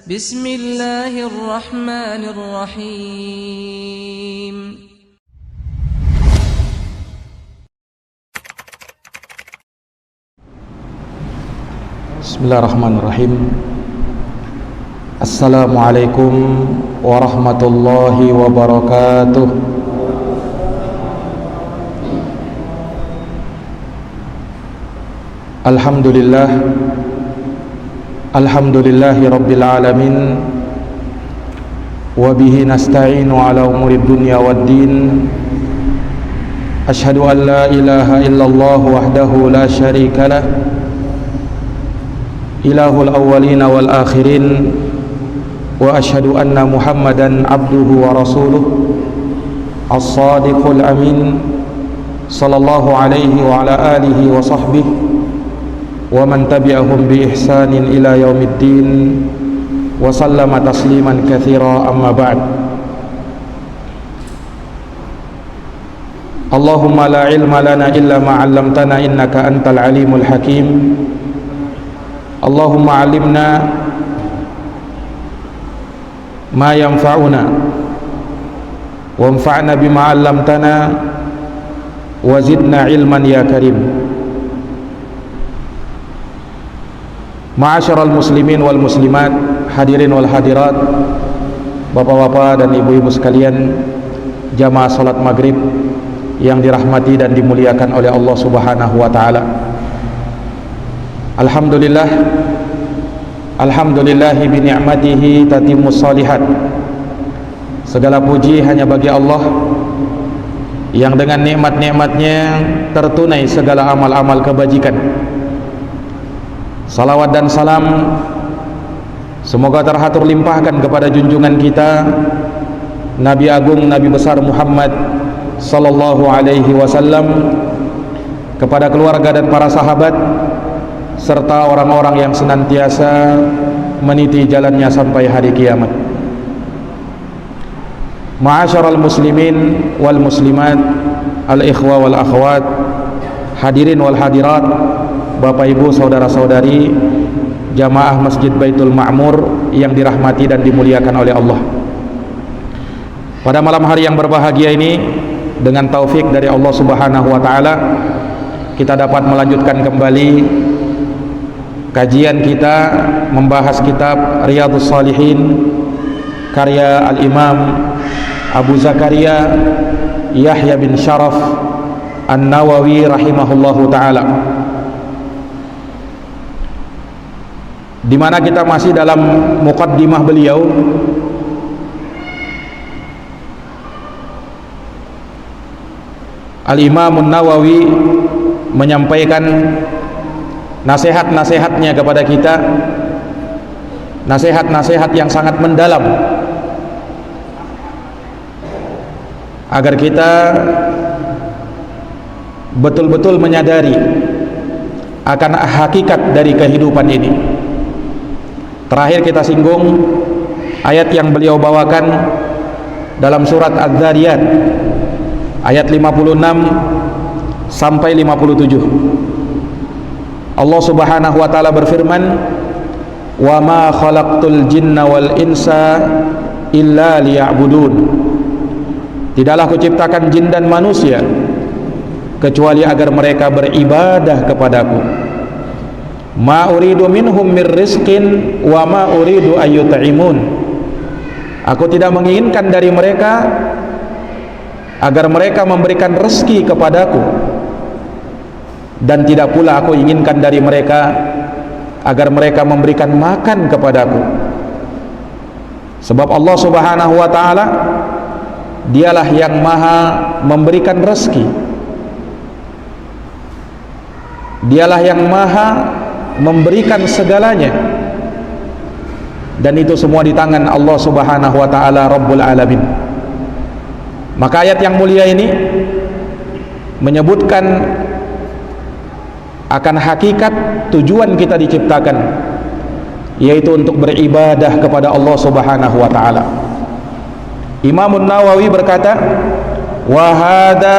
Bismillahirrahmanirrahim. Bismillahirrahmanirrahim. Assalamualaikum warahmatullahi wabarakatuh. Alhamdulillah, alhamdulillahi rabbil alamin, wa bihi nasta'inu ala umuri dunya waddin. Ashhadu an la ilaha illallah wahdahu la syarika lah, ilahul awwalina wal akhirin, wa ashhadu anna muhammadan abduhu wa rasuluh, as-sadiqul amin, sallallahu alaihi wa ala alihi wa sahbihi wa man tabi'ahum bi ihsanin ila yaumiddin, wa sallama tasliman katsira, amma ba'd. Allahumma la ilma lana illa ma 'allamtana innaka antal alimul hakim. Allahumma 'allimna ma yanfa'una wanfa'na bima 'allamtana wa zidna ilman ya karim. Ma'asyiral muslimin wal muslimat, hadirin wal hadirat, bapak-bapak dan ibu-ibu sekalian, jamaah salat maghrib yang dirahmati dan dimuliakan oleh Allah Subhanahu wa taala. Alhamdulillah, alhamdulillahi bi ni'matihi tatimmus shalihat. Segala puji hanya bagi Allah yang dengan nikmat-nikmatnya tertunai segala amal-amal kebajikan. Salawat dan salam semoga terhatur limpahkan kepada junjungan kita Nabi Agung, Nabi besar Muhammad sallallahu alaihi wasallam, kepada keluarga dan para sahabat, serta orang-orang yang senantiasa meniti jalannya sampai hari kiamat. Ma'asyiral muslimin wal muslimat, al-ikhwa wal akhwat, hadirin wal hadirat, bapak ibu saudara-saudari, jamaah Masjid Baitul Ma'mur yang dirahmati dan dimuliakan oleh Allah. Pada malam hari yang berbahagia ini, dengan taufik dari Allah Subhanahu wa taala, kita dapat melanjutkan kembali kajian kita membahas kitab Riyadhus Shalihin karya Al-Imam Abu Zakaria Yahya bin Sharaf An-Nawawi rahimahullahu taala, di mana kita masih dalam muqaddimah beliau. Al-Imam An-Nawawi menyampaikan nasihat-nasihatnya kepada kita, nasihat-nasihat yang sangat mendalam, agar kita betul-betul menyadari akan hakikat dari kehidupan ini. Terakhir kita singgung ayat yang beliau bawakan dalam surat Az-Zariyat ayat 56 sampai 57. Allah Subhanahu wa taala berfirman, "Wa ma khalaqtul jinna wal insa illa liya'budun." Tidaklah kuciptakan jin dan manusia kecuali agar mereka beribadah kepadaku. Ma uridu minhum mir rizqin wa ma uridu ayyut'imun. Aku tidak menginginkan dari mereka agar mereka memberikan rezeki kepadaku, dan tidak pula aku inginkan dari mereka agar mereka memberikan makan kepadaku. Sebab Allah Subhanahu wa taala dialah yang maha memberikan rezeki, dialah yang maha memberikan segalanya, dan itu semua di tangan Allah Subhanahu wa taala Rabbul Alamin. Maka ayat yang mulia ini menyebutkan akan hakikat tujuan kita diciptakan, yaitu untuk beribadah kepada Allah Subhanahu wa taala. Imam An-Nawawi berkata, wa hadza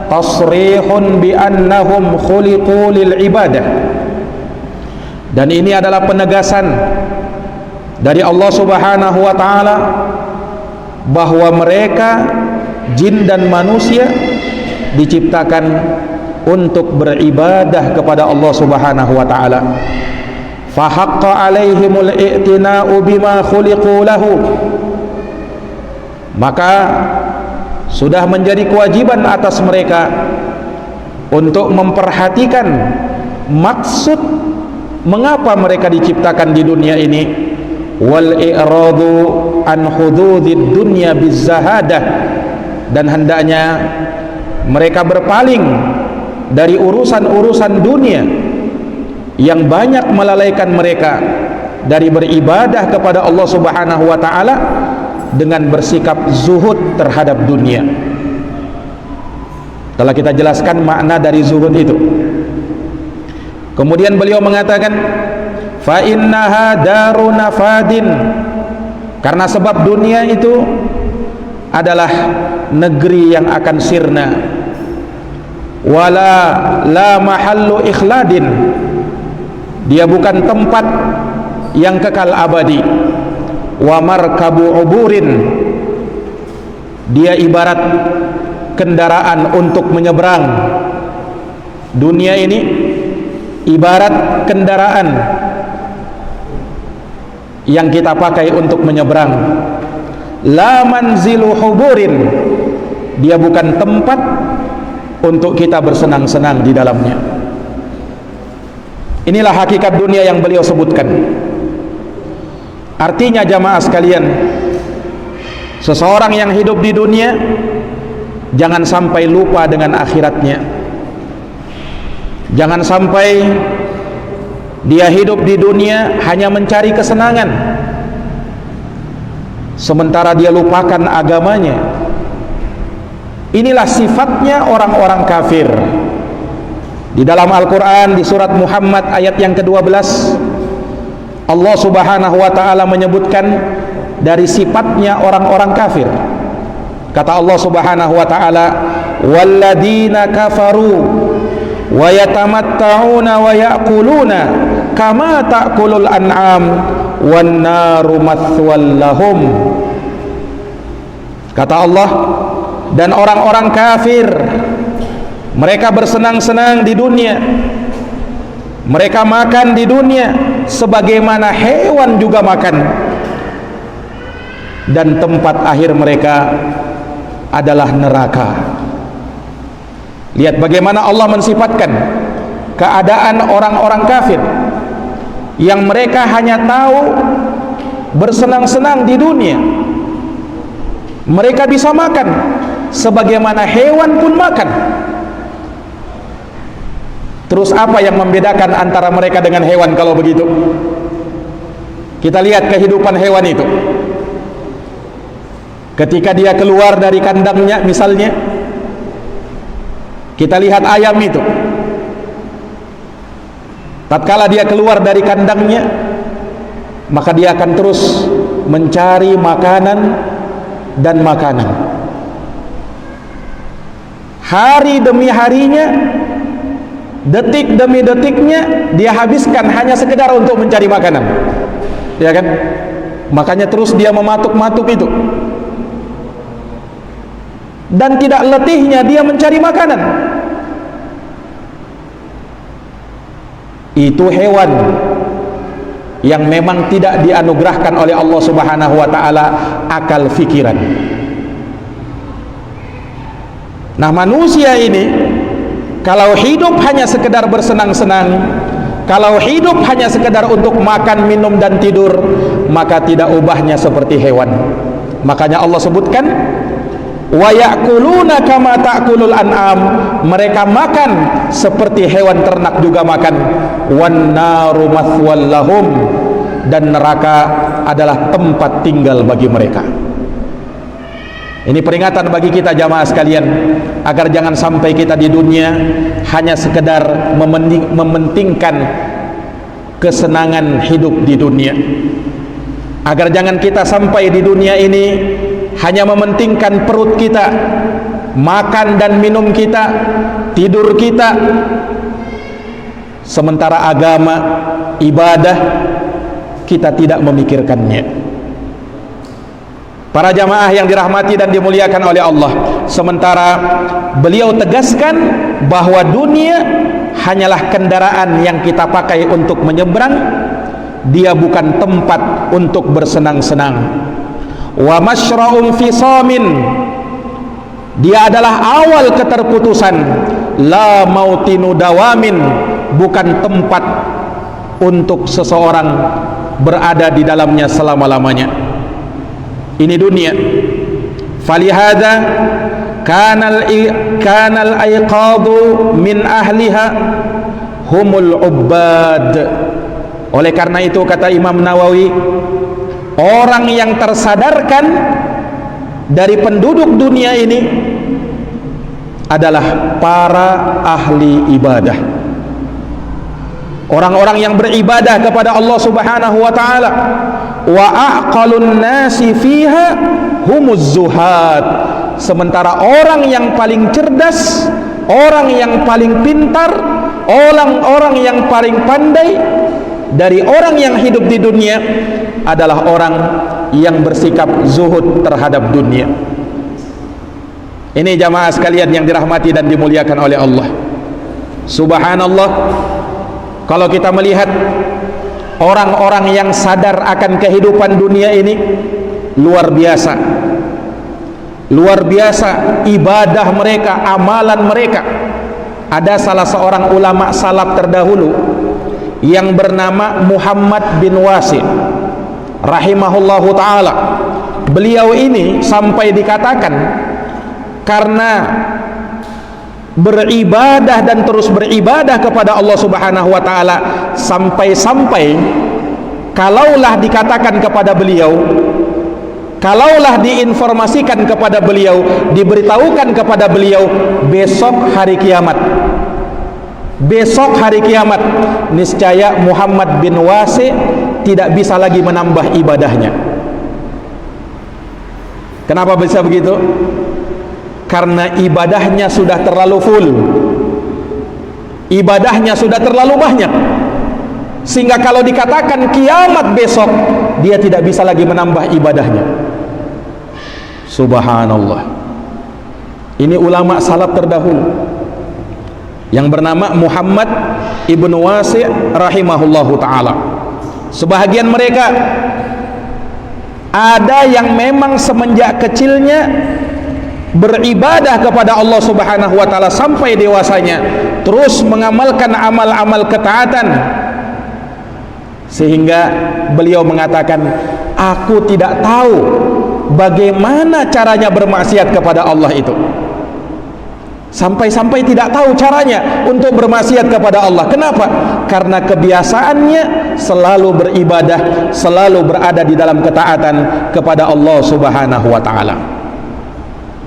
tasrihun bi annahum khuliqu lil ibadah. Dan ini adalah penegasan dari Allah Subhanahu wa taala bahwa mereka jin dan manusia diciptakan untuk beribadah kepada Allah Subhanahu wa taala. Fa haqqa 'alaihimul i'tina'u bima khuliqu lahu. Maka sudah menjadi kewajiban atas mereka untuk memperhatikan maksud mengapa mereka diciptakan di dunia ini, wal i'radu an hududid dunya bizahadah, dan hendaknya mereka berpaling dari urusan-urusan dunia yang banyak melalaikan mereka dari beribadah kepada Allah Subhanahu wa taala dengan bersikap zuhud terhadap dunia. Telah kita jelaskan makna dari zuhud itu. Kemudian beliau mengatakan, fa innaha daru nafadin, karena sebab dunia itu adalah negeri yang akan sirna, wala la mahallu ikhladin, dia bukan tempat yang kekal abadi, wa markabu uburin, dia ibarat kendaraan untuk menyeberang. Dunia ini ibarat kendaraan yang kita pakai untuk menyeberang. La manzilu huburin, dia bukan tempat untuk kita bersenang-senang di dalamnya. Inilah hakikat dunia yang beliau sebutkan. Artinya jamaah sekalian, seseorang yang hidup di dunia jangan sampai lupa dengan akhiratnya. Jangan sampai dia hidup di dunia hanya mencari kesenangan, sementara dia lupakan agamanya. Inilah sifatnya orang-orang kafir. Di dalam Al-Quran, di surat Muhammad ayat yang ke-12, Allah Subhanahu wa ta'ala menyebutkan dari sifatnya orang-orang kafir. Kata Allah Subhanahu wa ta'ala, walladzina kafaru wa yatamatta'una wa ya'kuluna kama ta'kulul an'am wan naru mathwal lahum. Kata Allah, dan orang-orang kafir mereka bersenang-senang di dunia, mereka makan di dunia sebagaimana hewan juga makan, dan tempat akhir mereka adalah neraka. Lihat bagaimana Allah mensifatkan keadaan orang-orang kafir yang mereka hanya tahu bersenang-senang di dunia. Mereka bisa makan sebagaimana hewan pun makan. Terus apa yang membedakan antara mereka dengan hewan kalau begitu? Kita lihat kehidupan hewan itu. Ketika dia keluar dari kandangnya misalnya, kita lihat ayam itu. Tatkala dia keluar dari kandangnya, maka dia akan terus mencari makanan dan makanan. Hari demi harinya, detik demi detiknya dia habiskan hanya sekedar untuk mencari makanan, ya kan? Makanya terus dia mematuk-matuk itu, dan tidak letihnya dia mencari makanan. Itu hewan yang memang tidak dianugerahkan oleh Allah Subhanahu wa ta'ala akal fikiran. Nah, manusia ini kalau hidup hanya sekedar bersenang-senang, kalau hidup hanya sekedar untuk makan, minum dan tidur, maka tidak ubahnya seperti hewan. Makanya Allah sebutkan, wa ya'kuluna kama ta'kulul an'am, mereka makan seperti hewan ternak juga makan. Wan naru mathwal lahum, dan neraka adalah tempat tinggal bagi mereka. Ini peringatan bagi kita jamaah sekalian, agar jangan sampai kita di dunia hanya sekedar mementingkan kesenangan hidup di dunia. Agar jangan kita sampai di dunia ini hanya mementingkan perut kita, makan dan minum kita, tidur kita, sementara agama, ibadah, kita tidak memikirkannya. Para jamaah yang dirahmati dan dimuliakan oleh Allah, sementara beliau tegaskan bahwa dunia hanyalah kendaraan yang kita pakai untuk menyeberang, dia bukan tempat untuk bersenang-senang. Wa masyra'un fisamin, dia adalah awal keterputusan. La mautinu dawamin, bukan tempat untuk seseorang berada di dalamnya selama-lamanya. Ini dunia. Falihada kanal aiqadu min ahliha humul ubbad. Oleh karena itu kata Imam Nawawi, orang yang tersadarkan dari penduduk dunia ini adalah para ahli ibadah, orang-orang yang beribadah kepada Allah Subhanahu wa taala. Wa aqalun nasi fiha humuz zuhad, sementara orang yang paling cerdas, orang yang paling pintar, orang-orang yang paling pandai dari orang yang hidup di dunia adalah orang yang bersikap zuhud terhadap dunia. Ini jamaah sekalian yang dirahmati dan dimuliakan oleh Allah. Subhanallah, kalau kita melihat orang-orang yang sadar akan kehidupan dunia ini, luar biasa, luar biasa ibadah mereka, amalan mereka. Ada salah seorang ulama salaf terdahulu yang bernama Muhammad bin Wasi rahimahullahu ta'ala. Beliau ini sampai dikatakan karena beribadah dan terus beribadah kepada Allah Subhanahu wa taala, sampai-sampai kalaulah dikatakan kepada beliau, kalaulah diinformasikan kepada beliau, diberitahukan kepada beliau besok hari kiamat, besok hari kiamat, niscaya Muhammad bin Wasi tidak bisa lagi menambah ibadahnya. Kenapa bisa begitu? Karena ibadahnya sudah terlalu full, ibadahnya sudah terlalu banyak, sehingga kalau dikatakan kiamat besok, dia tidak bisa lagi menambah ibadahnya. Subhanallah. Ini ulama salaf terdahulu yang bernama Muhammad ibnu Wasi rahimahullahu ta'ala. Sebahagian mereka ada yang memang semenjak kecilnya beribadah kepada Allah Subhanahu wa taala sampai dewasanya, terus mengamalkan amal-amal ketaatan, sehingga beliau mengatakan, aku tidak tahu bagaimana caranya bermaksiat kepada Allah itu. Sampai-sampai tidak tahu caranya untuk bermaksiat kepada Allah. Kenapa? Karena kebiasaannya selalu beribadah, selalu berada di dalam ketaatan kepada Allah Subhanahu wa taala.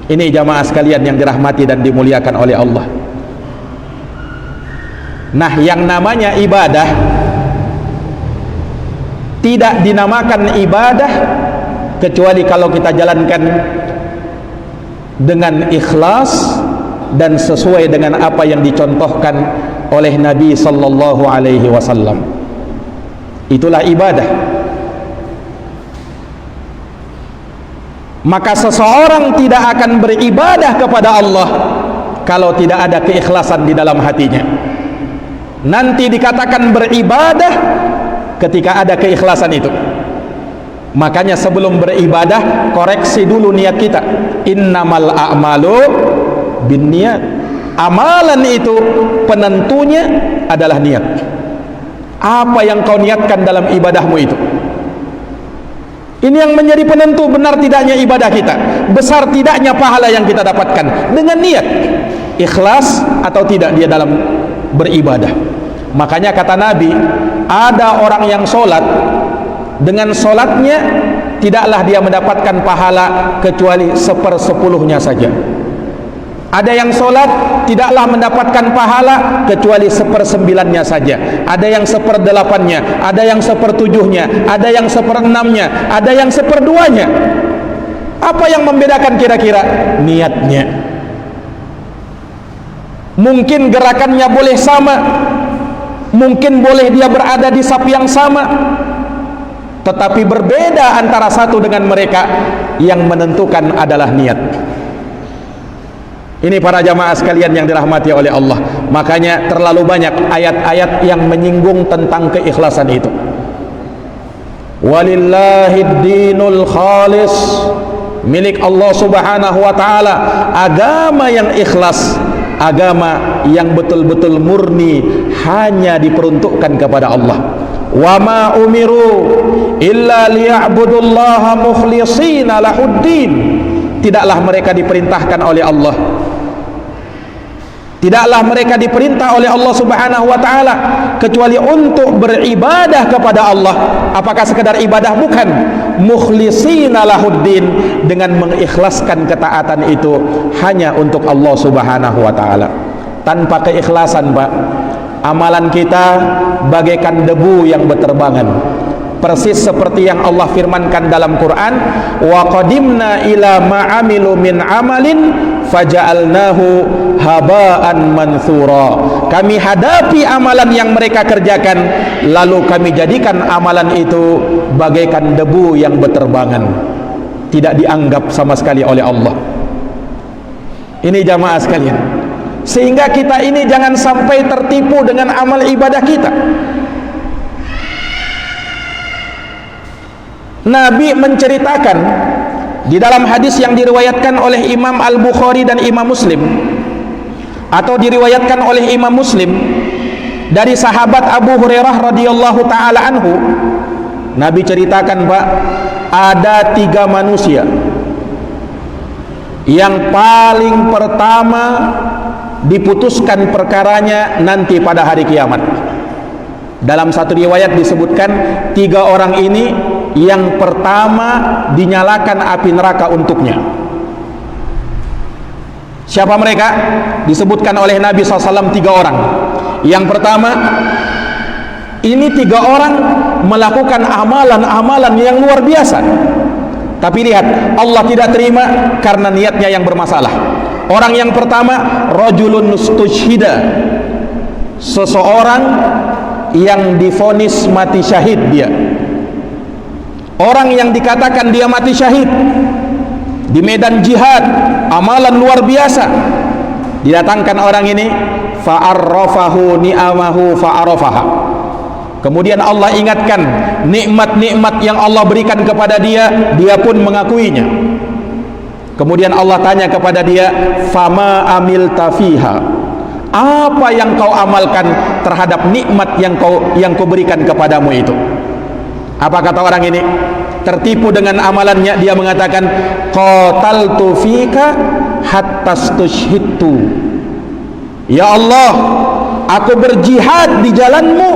Ini jamaah sekalian yang dirahmati dan dimuliakan oleh Allah. Nah, yang namanya ibadah tidak dinamakan ibadah kecuali kalau kita jalankan dengan ikhlas dan sesuai dengan apa yang dicontohkan oleh Nabi sallallahu alaihi wasallam. Itulah ibadah. Maka seseorang tidak akan beribadah kepada Allah kalau tidak ada keikhlasan di dalam hatinya. Nanti dikatakan beribadah ketika ada keikhlasan itu. Makanya sebelum beribadah, koreksi dulu niat kita. Innamal a'malu binniyat. Amalan itu penentunya adalah niat. Apa yang kau niatkan dalam ibadahmu itu, ini yang menjadi penentu benar tidaknya ibadah kita, besar tidaknya pahala yang kita dapatkan dengan niat, ikhlas atau tidak dia dalam beribadah. Makanya kata Nabi, ada orang yang sholat, dengan sholatnya tidaklah dia mendapatkan pahala kecuali 1/10-nya saja. Ada yang sholat tidaklah mendapatkan pahala kecuali 1/9-nya saja. Ada yang 1/8-nya, ada yang 1/7-nya, ada yang 1/6-nya, ada yang 1/2-nya. Apa yang membedakan kira-kira? Niatnya. Mungkin gerakannya boleh sama, mungkin boleh dia berada di saf yang sama, tetapi berbeda antara satu dengan mereka, yang menentukan adalah niat. Ini para jamaah sekalian yang dirahmati oleh Allah. Makanya terlalu banyak ayat-ayat yang menyinggung tentang keikhlasan itu. Walillahid dinul khalis, milik Allah subhanahu wa ta'ala agama yang ikhlas, agama yang betul-betul murni, hanya diperuntukkan kepada Allah. Wa ma umiru illa liya'budullaha mukhlishina lahuddin. Tidaklah mereka diperintahkan oleh Allah, tidaklah mereka diperintah oleh Allah subhanahu wa ta'ala kecuali untuk beribadah kepada Allah. Apakah sekedar ibadah? Bukan. Mukhlishina lahuddin, dengan mengikhlaskan ketaatan itu hanya untuk Allah subhanahu wa ta'ala. Tanpa keikhlasan, Pak, amalan kita bagaikan debu yang berterbangan, persis seperti yang Allah firmankan dalam Quran, wa qadimna ila ma'amilu min amalin faja'alnahu haba'an mansura. Kami hadapi amalan yang mereka kerjakan, lalu kami jadikan amalan itu bagaikan debu yang berterbangan, tidak dianggap sama sekali oleh Allah. Ini jamaah sekalian, sehingga kita ini jangan sampai tertipu dengan amal ibadah kita. Nabi menceritakan di dalam hadis yang diriwayatkan oleh Imam Al-Bukhari dan Imam Muslim, atau diriwayatkan oleh Imam Muslim dari sahabat Abu Hurairah radhiyallahu taala anhu. Nabi ceritakan, Pak, ada 3 manusia yang paling pertama diputuskan perkaranya nanti pada hari kiamat. Dalam satu riwayat disebutkan 3 orang ini yang pertama dinyalakan api neraka untuknya. Siapa mereka? Disebutkan oleh Nabi SAW 3 orang. Yang pertama, ini 3 orang melakukan amalan-amalan yang luar biasa, tapi lihat, Allah tidak terima karena niatnya yang bermasalah. Orang yang pertama, rajulun nustushhida, seseorang yang divonis mati syahid dia. Orang yang dikatakan dia mati syahid di medan jihad, amalan luar biasa. Didatangkan orang ini, fa'arrafahu ni'amahu fa'arafaha. Kemudian Allah ingatkan nikmat-nikmat yang Allah berikan kepada dia, dia pun mengakuinya. Kemudian Allah tanya kepada dia, fama amilta fiha, apa yang kau amalkan terhadap nikmat yang kau berikan kepadamu itu? Apa kata orang ini? Tertipu dengan amalannya, dia mengatakan, qataltu fika hatta stushhidtu. Ya Allah, aku berjihad di jalanmu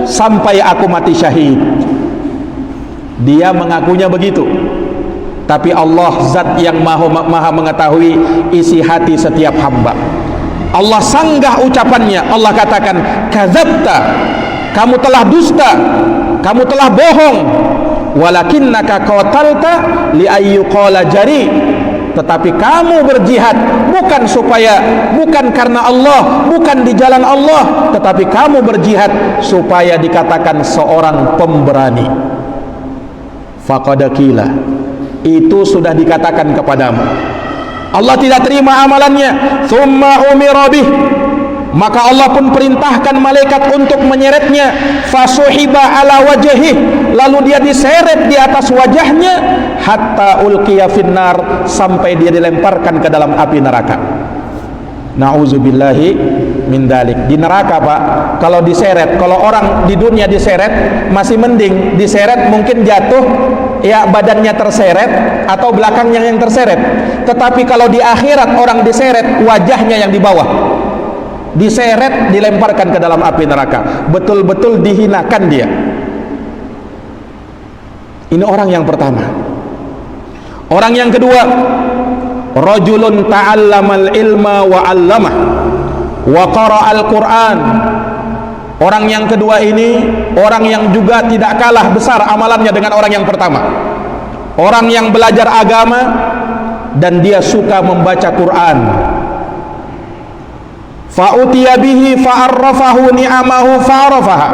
sampai aku mati syahid. Dia mengakunya begitu, tapi Allah zat yang maha mengetahui isi hati setiap hamba. Allah sanggah ucapannya. Allah katakan, kadzabta, kamu telah dusta, kamu telah bohong. Walakinnaka qatalta li ayyuqala jari, tetapi kamu berjihad bukan karena Allah, bukan di jalan Allah, tetapi kamu berjihad supaya dikatakan seorang pemberani. Faqad qila, itu sudah dikatakan kepadamu. Allah tidak terima amalannya. Tsumma umira bih, maka Allah pun perintahkan malaikat untuk menyeretnya. Fasuhiba ala wajhih, lalu dia diseret di atas wajahnya. Hatta ulqiya finnar, sampai dia dilemparkan ke dalam api neraka. Nauzubillahi min dalik. Di neraka, Pak, kalau diseret, kalau orang di dunia diseret masih mending, diseret mungkin jatuh, ya badannya terseret atau belakangnya yang terseret. Tetapi kalau di akhirat orang diseret, wajahnya yang di bawah, diseret, dilemparkan ke dalam api neraka. Betul-betul dihinakan dia. Ini orang yang pertama. Orang yang kedua, rajulun ta'allamal ilma wa 'allamah wa qara'al Qur'an. Orang yang kedua ini orang yang juga tidak kalah besar amalannya dengan orang yang pertama. Orang yang belajar agama dan dia suka membaca Quran. Fa'utiya bihi fa'arrafahu ni'amahu fa'arafaha.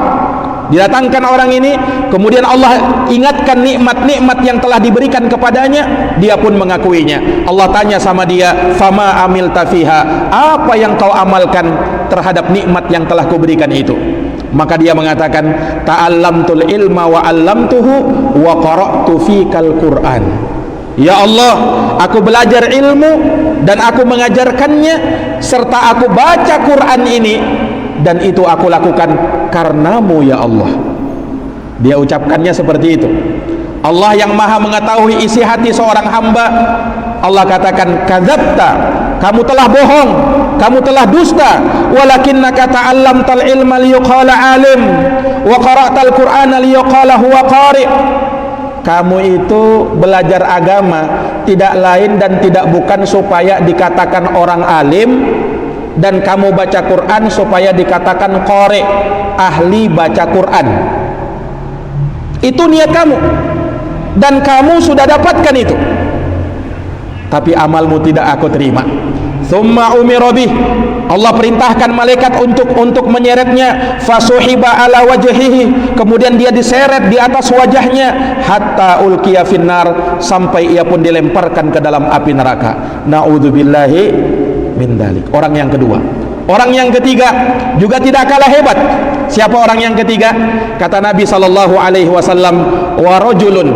Didatangkan orang ini, kemudian Allah ingatkan nikmat-nikmat yang telah diberikan kepadanya, dia pun mengakuinya. Allah tanya sama dia, fama amilta fiha, apa yang kau amalkan terhadap nikmat yang telah kuberikan itu? Maka dia mengatakan, ta'allamtul ilma wa 'allamtuhu wa qara'tu fikal Qur'an. Ya Allah, aku belajar ilmu dan aku mengajarkannya, serta aku baca Quran ini, dan itu aku lakukan karenamu ya Allah. Dia ucapkannya seperti itu. Allah yang maha mengetahui isi hati seorang hamba, Allah katakan, kadzabta, kamu telah bohong, kamu telah dusta, walakinnaka ta'allamtal ilma liyuqala alim wa qara'tal qur'ana liyuqala huwa qari'. Kamu itu belajar agama tidak lain dan tidak bukan supaya dikatakan orang alim, dan kamu baca Quran supaya dikatakan qari', ahli baca Quran. Itu niat kamu, dan kamu sudah dapatkan itu, tapi amalmu tidak aku terima. Thumma umira bih, Allah perintahkan malaikat untuk menyeretnya, fasuhiba ala wajhihi, kemudian dia diseret di atas wajahnya, hatta ulqiya finnar, sampai ia pun dilemparkan ke dalam api neraka. Naudzubillahi min dzalik. Orang yang kedua. Orang yang ketiga juga tidak kalah hebat. Siapa orang yang ketiga? Kata Nabi sallallahu alaihi wasallam, wa rajulun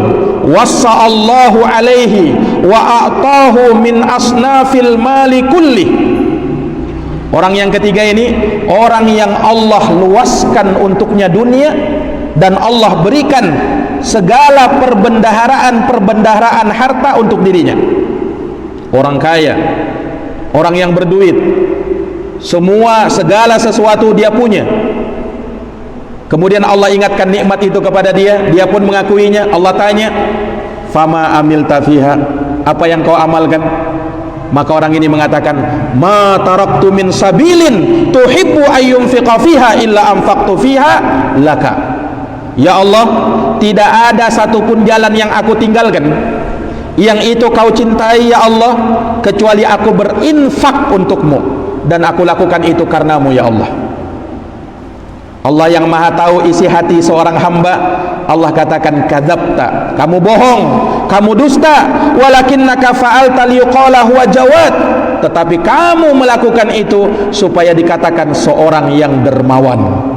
wassa'allahu alaihi wa a'tahu min asnafil mali kulli. Orang yang ketiga ini orang yang Allah luaskan untuknya dunia, dan Allah berikan segala perbendaharaan harta untuk dirinya. Orang kaya, orang yang berduit, segala sesuatu dia punya. Kemudian Allah ingatkan nikmat itu kepada dia, dia pun mengakuinya. Allah tanya, fama amilta fiha, apa yang kau amalkan? Maka orang ini mengatakan, ma taraktu min sabilin tuhibbu ayyunfiqa fiha illa anfaqtu fiha laka. Ya Allah, tidak ada satupun jalan yang aku tinggalkan yang itu kau cintai ya Allah, kecuali aku berinfak untukmu, dan aku lakukan itu karenamu ya Allah. Allah yang maha tahu isi hati seorang hamba, Allah katakan, kadzabta, kamu bohong, kamu dusta, walakinnaka fa'alta liyuqala huwa jawad, tetapi kamu melakukan itu supaya dikatakan seorang yang dermawan.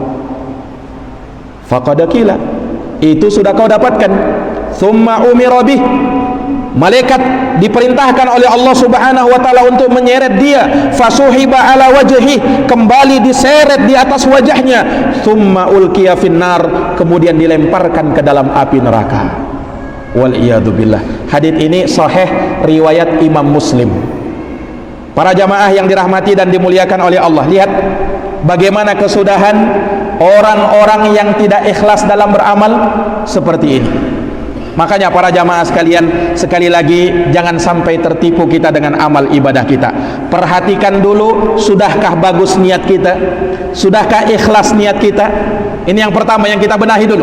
Faqad qila, itu sudah kau dapatkan. Tsumma umira bih, malaikat diperintahkan oleh Allah subhanahu wa ta'ala untuk menyeret dia, fasuhiba ala wajhi, kembali diseret di atas wajahnya, thumma ulqiya finnar, kemudian dilemparkan ke dalam api neraka. Wal iyadu billah. Hadits ini sahih riwayat Imam Muslim. Para jamaah yang dirahmati dan dimuliakan oleh Allah, lihat bagaimana kesudahan orang-orang yang tidak ikhlas dalam beramal seperti ini. Makanya para jamaah sekalian, sekali lagi jangan sampai tertipu kita dengan amal ibadah kita. Perhatikan dulu, sudahkah bagus niat kita? Sudahkah ikhlas niat kita? Ini yang pertama yang kita benahi dulu.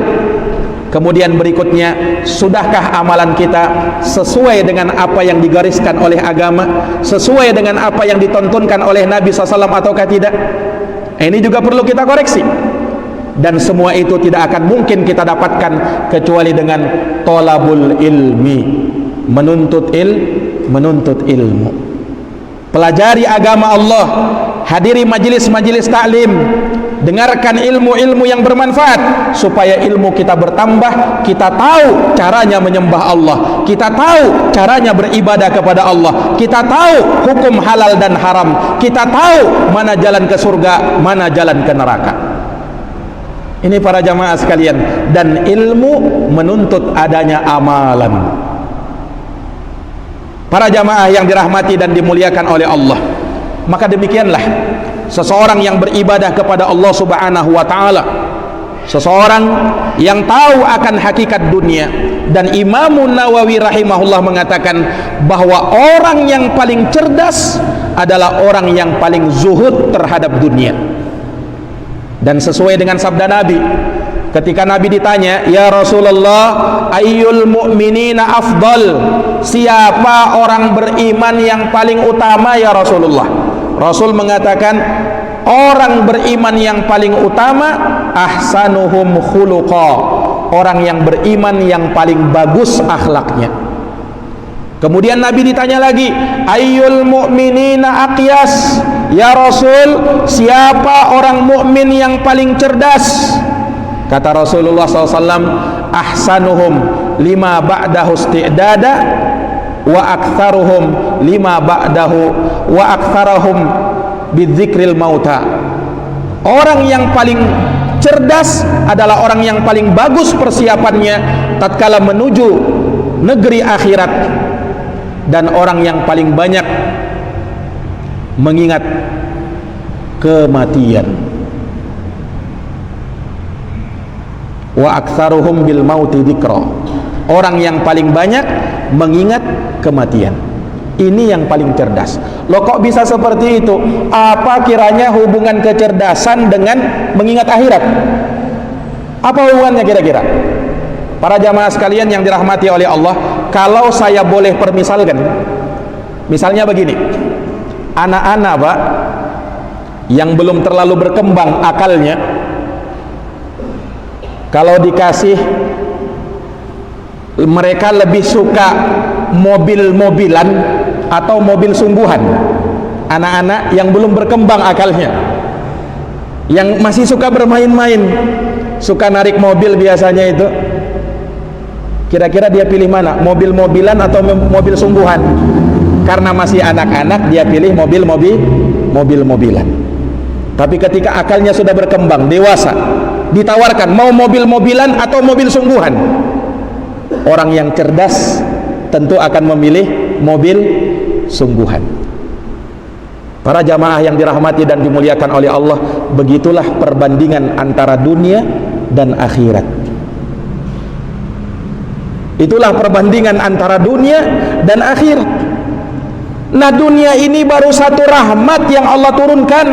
Kemudian berikutnya, sudahkah amalan kita sesuai dengan apa yang digariskan oleh agama, sesuai dengan apa yang ditontonkan oleh Nabi SAW ataukah tidak? Ini juga perlu kita koreksi. Dan semua itu tidak akan mungkin kita dapatkan kecuali dengan tolabul ilmi, menuntut ilmu. Pelajari agama Allah, hadiri majelis-majelis taklim, dengarkan ilmu-ilmu yang bermanfaat supaya ilmu kita bertambah, kita tahu caranya menyembah Allah, kita tahu caranya beribadah kepada Allah, kita tahu hukum halal dan haram, kita tahu mana jalan ke surga, mana jalan ke neraka. Ini para jamaah sekalian, dan ilmu menuntut adanya amalan. Para jamaah yang dirahmati dan dimuliakan oleh Allah, maka demikianlah seseorang yang beribadah kepada Allah subhanahu wa ta'ala, seseorang yang tahu akan hakikat dunia. Dan Imam Nawawi rahimahullah mengatakan bahwa orang yang paling cerdas adalah orang yang paling zuhud terhadap dunia. Dan sesuai dengan sabda Nabi, ketika Nabi ditanya, ya Rasulullah, ayyul mu'minina afdal, siapa orang beriman yang paling utama ya Rasulullah? Rasul mengatakan, orang beriman yang paling utama ahsanuhum khuluqa, orang yang beriman yang paling bagus akhlaknya. Kemudian Nabi ditanya lagi, ayyul mu'minina aqyas, ya Rasul, siapa orang mukmin yang paling cerdas? Kata Rasulullah SAW, ahsanuhum lima ba'dahu isti'dada wa aktsaruhum lima ba'dahu wa aktsaruhum bidzikril mauta. Orang yang paling cerdas adalah orang yang paling bagus persiapannya tatkala menuju negeri akhirat, dan orang yang paling banyak mengingat kematian. Wa aktsaruhum bil mauti dzikra, orang yang paling banyak mengingat kematian. Ini yang paling cerdas. Loh, kok bisa seperti itu? Apa kiranya hubungan kecerdasan dengan mengingat akhirat? Apa hubungannya kira-kira? Para jamaah sekalian yang dirahmati oleh Allah, kalau saya boleh permisalkan, misalnya begini, anak-anak Pak yang belum terlalu berkembang akalnya, kalau dikasih, mereka lebih suka mobil-mobilan atau mobil sungguhan. Anak-anak yang belum berkembang akalnya, yang masih suka bermain-main, suka narik mobil biasanya itu, kira-kira dia pilih mana? Mobil-mobilan atau mobil sungguhan? Karena masih anak-anak, dia pilih mobil-mobilan. Tapi ketika akalnya sudah berkembang, dewasa, ditawarkan mau mobil-mobilan atau mobil sungguhan, orang yang cerdas tentu akan memilih mobil sungguhan. Para jamaah yang dirahmati dan dimuliakan oleh Allah, begitulah perbandingan antara dunia dan akhirat. Itulah perbandingan antara dunia dan akhirat. Nah, dunia ini baru satu rahmat yang Allah turunkan,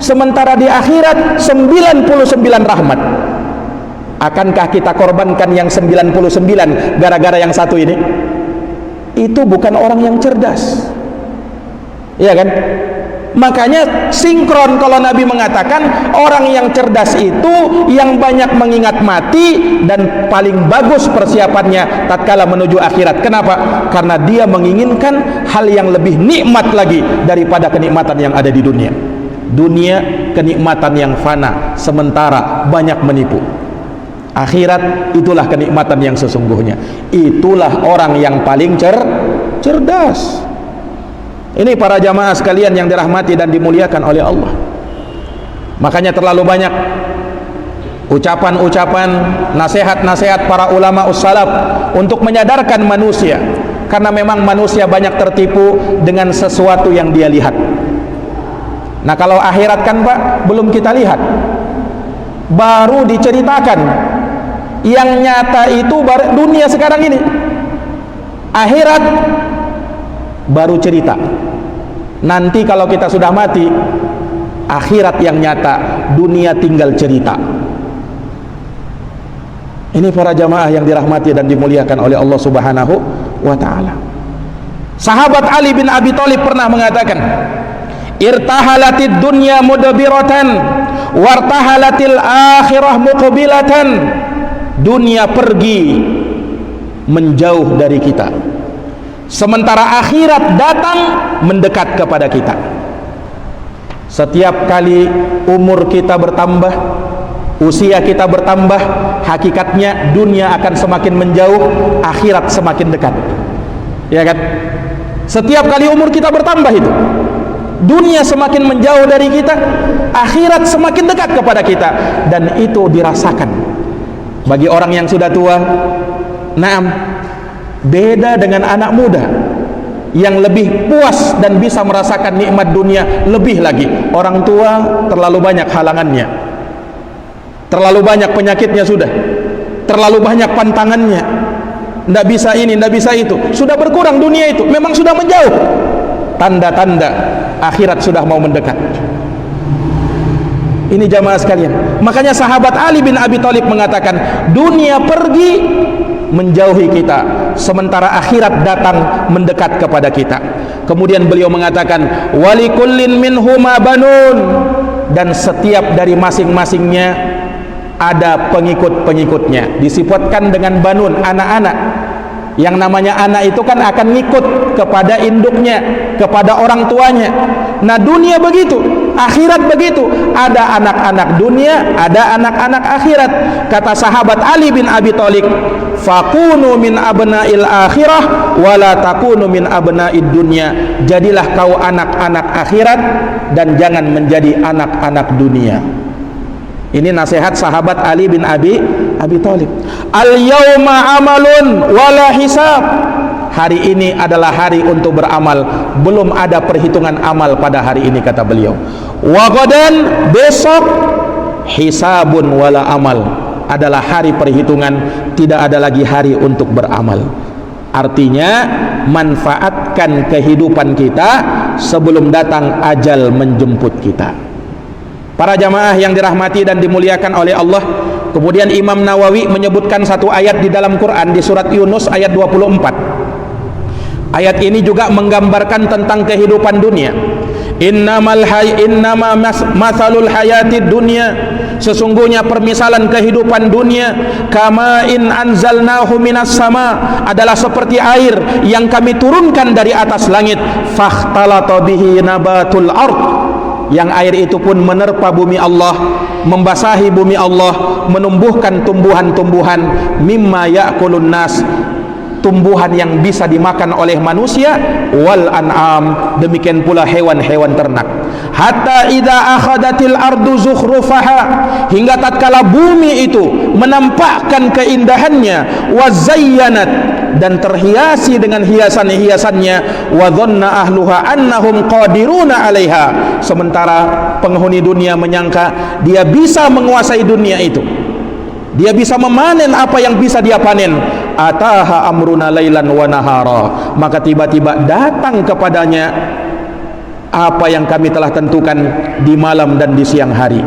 sementara di akhirat 99 rahmat. Akankah kita korbankan yang 99 gara-gara yang satu ini? Itu bukan orang yang cerdas, iya kan? Makanya sinkron kalau Nabi mengatakan orang yang cerdas itu yang banyak mengingat mati dan paling bagus persiapannya tatkala menuju akhirat. Kenapa? Karena dia menginginkan hal yang lebih nikmat lagi daripada kenikmatan yang ada di dunia. Dunia kenikmatan yang fana, sementara banyak menipu. Akhirat itulah kenikmatan yang sesungguhnya. Itulah orang yang paling cerdas. Ini para jamaah sekalian yang dirahmati dan dimuliakan oleh Allah. Makanya terlalu banyak ucapan-ucapan, nasihat-nasihat para ulama ussalaf untuk menyadarkan manusia, karena memang manusia banyak tertipu dengan sesuatu yang dia lihat. Nah, kalau akhirat kan Pak, belum kita lihat, baru diceritakan. Yang nyata itu baru dunia sekarang ini. Akhirat baru cerita. Nanti kalau kita sudah mati, akhirat yang nyata, dunia tinggal cerita. Ini para jamaah yang dirahmati dan dimuliakan oleh Allah Subhanahu wa ta'ala. Sahabat Ali bin Abi Thalib pernah mengatakan, irtahalatid dunya mudbiratan wartahalatil akhirah muqbilatan. Dunia pergi menjauh dari kita, sementara akhirat datang mendekat kepada kita. Setiap kali umur kita bertambah, usia kita bertambah, hakikatnya dunia akan semakin menjauh, akhirat semakin dekat. Ya kan? Setiap kali umur kita bertambah itu, dunia semakin menjauh dari kita, akhirat semakin dekat kepada kita. Dan itu dirasakan bagi orang yang sudah tua. Naam, beda dengan anak muda yang lebih puas dan bisa merasakan nikmat dunia lebih lagi. Orang tua terlalu banyak halangannya, terlalu banyak penyakitnya, sudah terlalu banyak pantangannya, tidak bisa ini, tidak bisa itu, sudah berkurang dunia itu, memang sudah menjauh. Tanda-tanda akhirat sudah mau mendekat. Ini jamaah sekalian. Makanya sahabat Ali bin Abi Thalib mengatakan, dunia pergi menjauhi kita, sementara akhirat datang mendekat kepada kita. Kemudian beliau mengatakan, walikullin minhuma banun, dan setiap dari masing-masingnya ada pengikut-pengikutnya. Disifatkan dengan banun, anak-anak. Yang namanya anak itu kan akan ngikut kepada induknya, kepada orang tuanya. Nah, dunia begitu, akhirat begitu. Ada anak-anak dunia, ada anak-anak akhirat. Kata sahabat Ali bin Abi Thalib, "Fakunu min abna'il akhirah wala takunu min abna'id dunya." Jadilah kau anak-anak akhirat dan jangan menjadi anak-anak dunia. Ini nasihat sahabat Ali bin Abi Thalib. Al-yauma amalun wala hisab. Hari ini adalah hari untuk beramal, belum ada perhitungan amal pada hari ini, kata beliau. Wa ghadan, besok hisabun wala amal, adalah hari perhitungan, tidak ada lagi hari untuk beramal. Artinya manfaatkan kehidupan kita sebelum datang ajal menjemput kita. Para jamaah yang dirahmati dan dimuliakan oleh Allah, kemudian Imam Nawawi menyebutkan satu ayat di dalam Quran di surat Yunus ayat 24. Ayat ini juga menggambarkan tentang kehidupan dunia. Innama mathalul hayatid dunya, sesungguhnya permisalan kehidupan dunia, kama in anzalnahu minas sama, adalah seperti air yang kami turunkan dari atas langit, fakhtalata bihi nabatul ard, yang air itu pun menerpa bumi Allah, membasahi bumi Allah, menumbuhkan tumbuhan-tumbuhan, mimma ya'kulun nas, tumbuhan yang bisa dimakan oleh manusia, wal an'am, demikian pula hewan-hewan ternak. Hatta idza akhadatil ardu zukhrufaha, hingga tatkala bumi itu menampakkan keindahannya, wa zayyanat, dan terhiasi dengan hiasan-hiasannya, wa dhanna ahluha annahum qadiruna 'alaiha, sementara penghuni dunia menyangka dia bisa menguasai dunia itu, dia bisa memanen apa yang bisa dia panen. Ataha amruna lailan wa nahara, maka tiba-tiba datang kepadanya apa yang kami telah tentukan di malam dan di siang hari.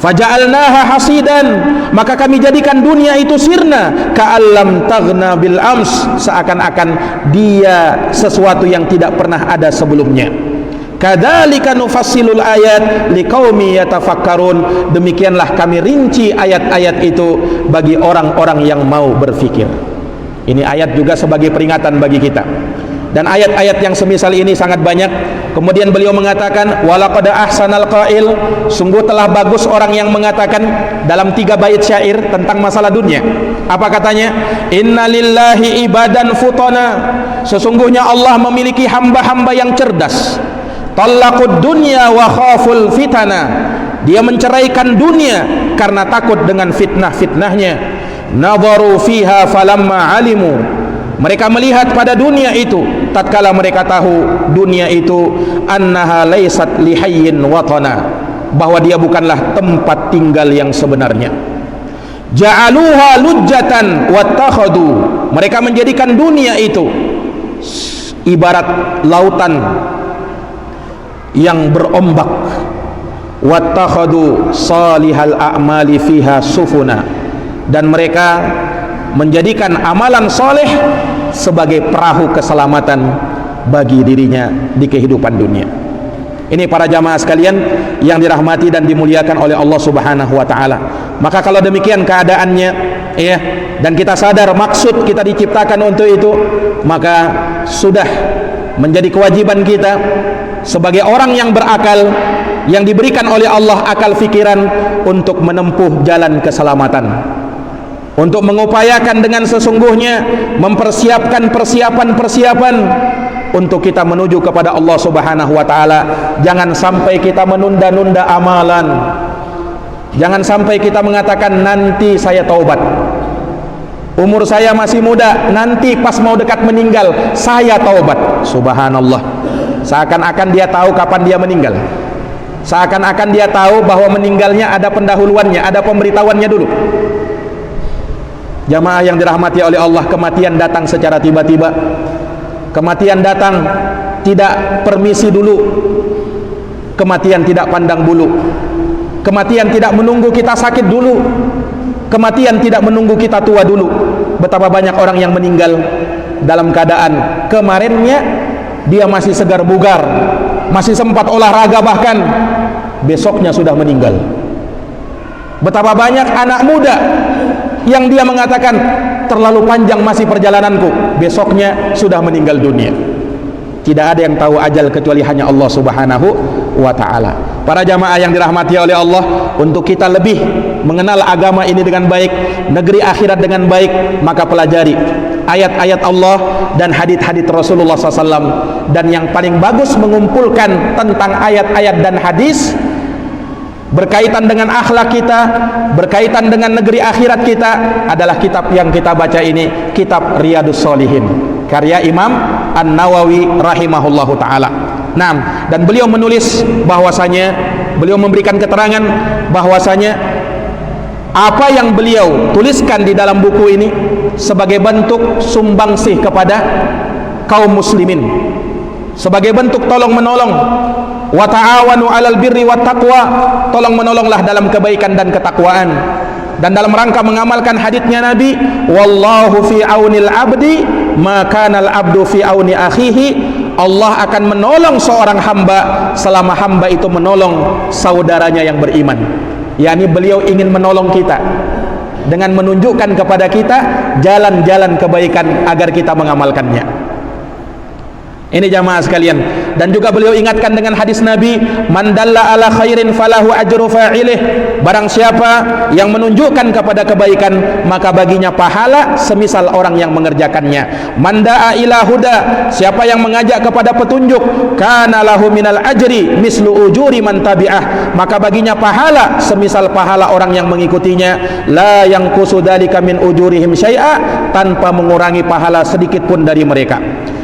Faja'alnaha hasidan, maka kami jadikan dunia itu sirna, ka'allam taghna bil ams, seakan-akan dia sesuatu yang tidak pernah ada sebelumnya. Kadzalika nufassilul ayat liqaumi yatafakkarun, demikianlah kami rinci ayat-ayat itu bagi orang-orang yang mau berfikir. Ini ayat juga sebagai peringatan bagi kita. Dan ayat-ayat yang semisal ini sangat banyak. Kemudian beliau mengatakan, walaqad ahsanal qail, sungguh telah bagus orang yang mengatakan dalam 3 bait syair tentang masalah dunia. Apa katanya? Innalillahi ibadan futana, sesungguhnya Allah memiliki hamba-hamba yang cerdas. Talaqud dunya wa khaful fitana, dia menceraikan dunia karena takut dengan fitnah-fitnahnya. Nadharu fiha falamma alimu, mereka melihat pada dunia itu tatkala mereka tahu dunia itu annaha laysat lihayyin watana, bahwa dia bukanlah tempat tinggal yang sebenarnya. Ja'aluha lujjatan wattakhadu, mereka menjadikan dunia itu ibarat lautan yang berombak. Wattakhadu salihal a'mali fiha sufuna, dan mereka menjadikan amalan soleh sebagai perahu keselamatan bagi dirinya di kehidupan dunia. Ini para jamaah sekalian yang dirahmati dan dimuliakan oleh Allah Subhanahu wa taala. Maka kalau demikian keadaannya, ya, dan kita sadar maksud kita diciptakan untuk itu, maka sudah menjadi kewajiban kita sebagai orang yang berakal, yang diberikan oleh Allah akal fikiran, untuk menempuh jalan keselamatan, untuk mengupayakan dengan sesungguhnya, mempersiapkan persiapan-persiapan untuk kita menuju kepada Allah Subhanahu wa taala. Jangan sampai kita menunda-nunda amalan. Jangan sampai kita mengatakan nanti saya taubat, umur saya masih muda, nanti pas mau dekat meninggal saya taubat. Subhanallah, seakan-akan dia tahu kapan dia meninggal, seakan-akan dia tahu bahwa meninggalnya ada pendahuluannya, ada pemberitahuannya dulu. Jamaah yang dirahmati oleh Allah, kematian datang secara tiba-tiba. Kematian datang tidak permisi dulu, kematian tidak pandang bulu, kematian tidak menunggu kita sakit dulu, kematian tidak menunggu kita tua dulu. Betapa banyak orang yang meninggal dalam keadaan kemarinnya dia masih segar bugar, masih sempat olahraga, bahkan besoknya sudah meninggal. Betapa banyak anak muda yang dia mengatakan terlalu panjang masih perjalananku, besoknya sudah meninggal dunia. Tidak ada yang tahu ajal kecuali hanya Allah Subhanahu wa ta'ala. Para jamaah yang dirahmati oleh Allah, untuk kita lebih mengenal agama ini dengan baik, negeri akhirat dengan baik, maka pelajari ayat-ayat Allah dan hadits-hadits Rasulullah SAW. Dan yang paling bagus mengumpulkan tentang ayat-ayat dan hadis berkaitan dengan akhlak kita, berkaitan dengan negeri akhirat kita, adalah kitab yang kita baca ini, kitab Riyadhus Shalihin, karya Imam An-Nawawi rahimahullahu ta'ala. Nah, dan beliau menulis bahwasanya, beliau memberikan keterangan bahwasanya apa yang beliau tuliskan di dalam buku ini sebagai bentuk sumbangsih kepada kaum muslimin, sebagai bentuk tolong menolong. Wa ta'awanu 'alal birri wat taqwa, tolong menolonglah dalam kebaikan dan ketakwaan. Dan dalam rangka mengamalkan haditsnya Nabi, wallahu fi aunil abdi ma kana al abdu fi auni akhihi, Allah akan menolong seorang hamba selama hamba itu menolong saudaranya yang beriman. yakni beliau ingin menolong kita dengan menunjukkan kepada kita jalan-jalan kebaikan agar kita mengamalkannya. Ini jamaah sekalian. Dan juga beliau ingatkan dengan hadis Nabi, man dalla ala khairin falahu ajru fa'ilih, barang siapa yang menunjukkan kepada kebaikan maka baginya pahala semisal orang yang mengerjakannya. Man da'a ila huda, siapa yang mengajak kepada petunjuk, kana lahu minal ajri mislu ujuri man tabi'ah, maka baginya pahala semisal pahala orang yang mengikutinya, la yanqusu dzalika min ujurihim syai'a, tanpa mengurangi pahala sedikit pun dari mereka.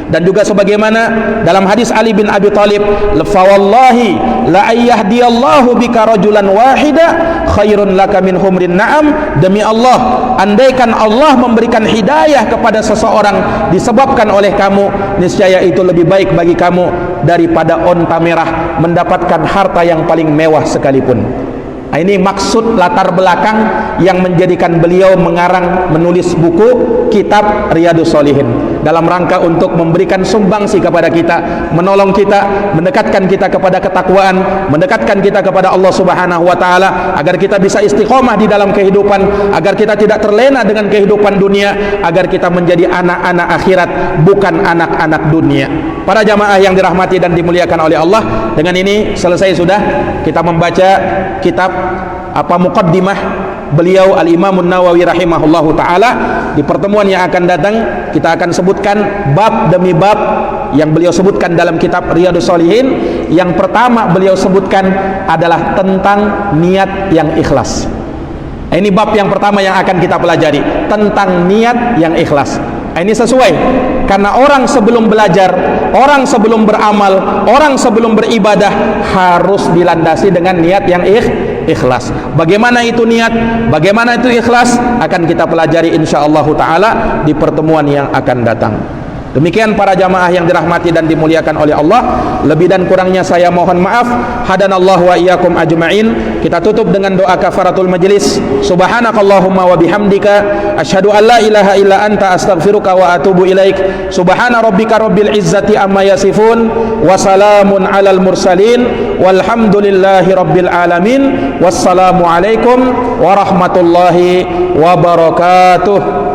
Dan juga sebagaimana dalam hadis Ali bin Abi Thalib, fa wallahi la ayyahdiyallahu bika rajulan wahida khairun laka min humrin na'am, demi Allah, andaikan Allah memberikan hidayah kepada seseorang disebabkan oleh kamu, niscaya itu lebih baik bagi kamu daripada onta merah mendapatkan harta yang paling mewah sekalipun. Nah, ini maksud latar belakang yang menjadikan beliau mengarang, menulis buku kitab Riyadhus Shalihin, dalam rangka untuk memberikan sumbangsi kepada kita, menolong kita, mendekatkan kita kepada ketakwaan, mendekatkan kita kepada Allah Subhanahu wa taala, agar kita bisa istiqomah di dalam kehidupan, agar kita tidak terlena dengan kehidupan dunia, agar kita menjadi anak-anak akhirat, bukan anak-anak dunia. Para jamaah yang dirahmati dan dimuliakan oleh Allah, dengan ini selesai sudah kita membaca kitab muqaddimah beliau Al-Imam An-Nawawi rahimahullahu ta'ala. Di pertemuan yang akan datang kita akan sebutkan bab demi bab yang beliau sebutkan dalam kitab Riyadhus Shalihin. Yang pertama beliau sebutkan adalah tentang niat yang ikhlas. Ini bab yang pertama yang akan kita pelajari, tentang niat yang ikhlas. Ini sesuai, karena orang sebelum belajar, orang sebelum beramal, orang sebelum beribadah harus dilandasi dengan niat yang ikhlas. Bagaimana itu niat, bagaimana itu ikhlas, akan kita pelajari insyaallah ta'ala di pertemuan yang akan datang. Demikian para jamaah yang dirahmati dan dimuliakan oleh Allah. Lebih dan kurangnya saya mohon maaf. Hadanallahu wa iyyakum ajma'in. Kita tutup dengan doa kafaratul majlis. Subhanakallahumma wa bihamdika asyhadu an la ilaha illa anta astaghfiruka wa atubu ilaik. Subhana rabbika rabbil izzati amma yasifun wa salamun alal mursalin walhamdulillahi rabbil alamin. Wassalamu alaikum warahmatullahi wabarakatuh.